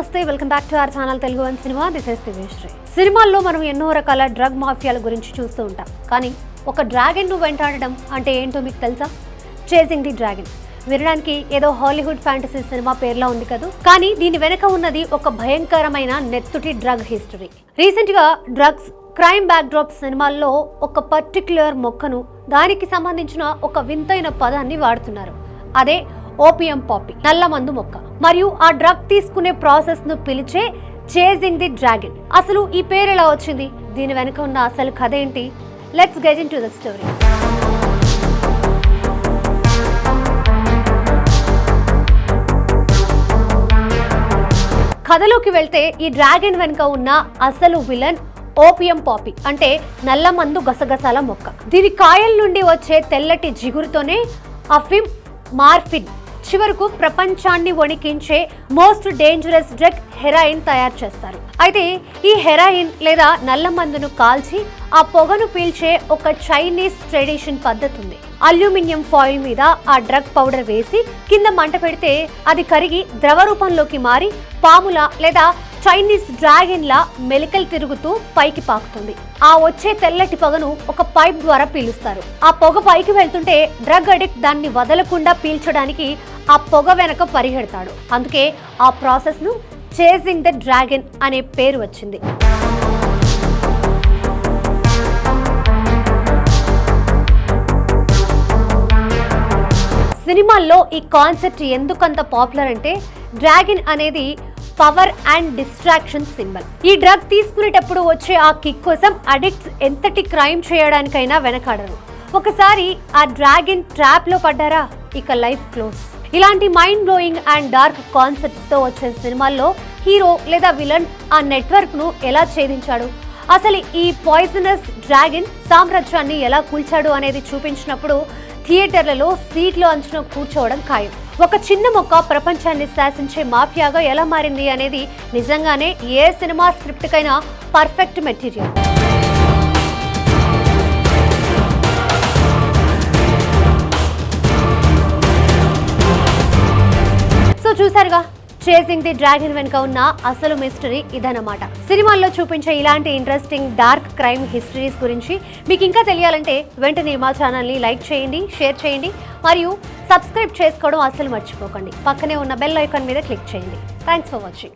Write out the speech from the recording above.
నమస్తే welcome back to our channel Telugu one cinema. This is Divyasri. సినిమాల్లో మనం ఎన్నో రకాల డ్రగ్ మాఫియాల గురించి చూస్తూ ఉంటాం. కానీ ఒక డ్రాగన్ ను వెంటాడడం అంటే ఏంటో మీకు తెలుసా? చేసింగ్ ది డ్రాగన్ వినడానికి ఏదో హాలీవుడ్ ఫ్యాంటసీ సినిమా పేర్లా ఉంది కదా, కానీ దీని వెనక ఉన్నది ఒక భయంకరమైన నెత్తుటి డ్రగ్ హిస్టరీ. రీసెంట్ గా డ్రగ్స్ క్రైమ్ బ్యాక్డ్రాప్ సినిమాల్లో ఒక పర్టిక్యులర్ మొక్కను, దానికి సంబంధించిన ఒక వింతైన పదాన్ని వాడుతున్నారు. అదే ఓపియం పాపీ, నల్ల మందు మొక్క. మరియు ఆ డ్రగ్ తీసుకునే ప్రాసెస్ ను పిలిచే చేసింగ్ ది డ్రాగన్. అసలు ఈ పేరు ఎలా వచ్చింది? దీని వెనుక ఉన్న అసలు కథ ఏంటి? Let's get into the story. కథలోకి వెళ్తే ఈ డ్రాగన్ వెనుక ఉన్న అసలు విలన్ ఓపియం పాపీ, అంటే నల్ల మందు గసగసాల మొక్క. దీని కాయల నుండి వచ్చే తెల్లటి జిగురుతోనే అఫిమ్, మార్ఫిన్, చివరకు ప్రపంచాన్ని వణికించే మోస్ట్ డేంజరస్ డ్రగ్ హెరాయిన్ తయారు చేస్తారు. అయితే ఈ హెరాయిన్ లేదా నల్ల మందును కాల్చి ఆ పొగను పీల్చే ఒక చైనీస్ ట్రెడిషన్ పద్ధతి ఉంది. అల్యూమినియం ఫాయిల్ మీద ఆ డ్రగ్ పౌడర్ వేసి కింద మంట పెడితే అది కరిగి ద్రవ రూపంలోకి మారి పాముల లేదా చైనీస్ డ్రాగన్ లా మెలికలు తిరుగుతూ పైకి పాకుతుంది. ఆ వచ్చే తెల్లటి పొగను ఒక పైప్ ద్వారా పీలుస్తారు. ఆ పొగ పైకి వెళ్తుంటే డ్రగ్ అడిక్ట్ దాన్ని వదలకుండా పీల్చడానికి ఆ పొగ వెనక పరిగెడతాడు. అందుకే ఆ ప్రాసెస్ ను చేసింగ్ ద డ్రాగన్ అనే పేరు వచ్చింది. సినిమాల్లో ఈ కాన్సెప్ట్ ఎందుకంత పాపులర్ అంటే, డ్రాగన్ అనేది పవర్ అండ్ డిస్ట్రాక్షన్ సింబల్. ఈ డ్రగ్ తీసుకునేటప్పుడు వచ్చే ఆ కిక్ కోసం అడిక్ట్స్ ఎంతటి క్రైమ్ చేయడానికైనా వెనకాడరు. ఒకసారి ఆ డ్రాగన్ ట్రాప్ లో పడ్డారా, ఇక లైఫ్ క్లోజ్. ఇలాంటి mind blowing and dark concepts తో వచ్చే సినిమాల్లో హీరో లేదా విలన్ ఆ నెట్వర్క్ ను ఎలా ఛేదించాడు, అసలు ఈ పాయిజనస్ డ్రాగన్ సామ్రాజ్యాన్ని ఎలా కూల్చాడు అనేది చూపించినప్పుడు థియేటర్లలో సీట్లు అంచున కూర్చోవడం ఖాయం. ఒక చిన్న మొక్క ప్రపంచాన్ని శాసించే మాఫియాగా ఎలా మారింది అనేది నిజంగానే ఏ సినిమా స్క్రిప్ట్ కైనా పర్ఫెక్ట్ మెటీరియల్. సో చూసారుగా, చేసింగ్ ది డ్రాగన్ వెనుక ఉన్న అసలు మిస్టరీ ఇదన్నమాట. సినిమాల్లో చూపించే ఇలాంటి ఇంట్రెస్టింగ్ డార్క్ క్రైమ్ హిస్టరీస్ గురించి మీకు ఇంకా తెలియాలంటే వెంటనే మా ఛానల్ని లైక్ చేయండి, షేర్ చేయండి, మరియు సబ్స్క్రైబ్ చేసుకోవడం అస్సలు మర్చిపోకండి. పక్కనే ఉన్న బెల్ ఐకాన్ మీద క్లిక్ చేయండి. Thanks for watching.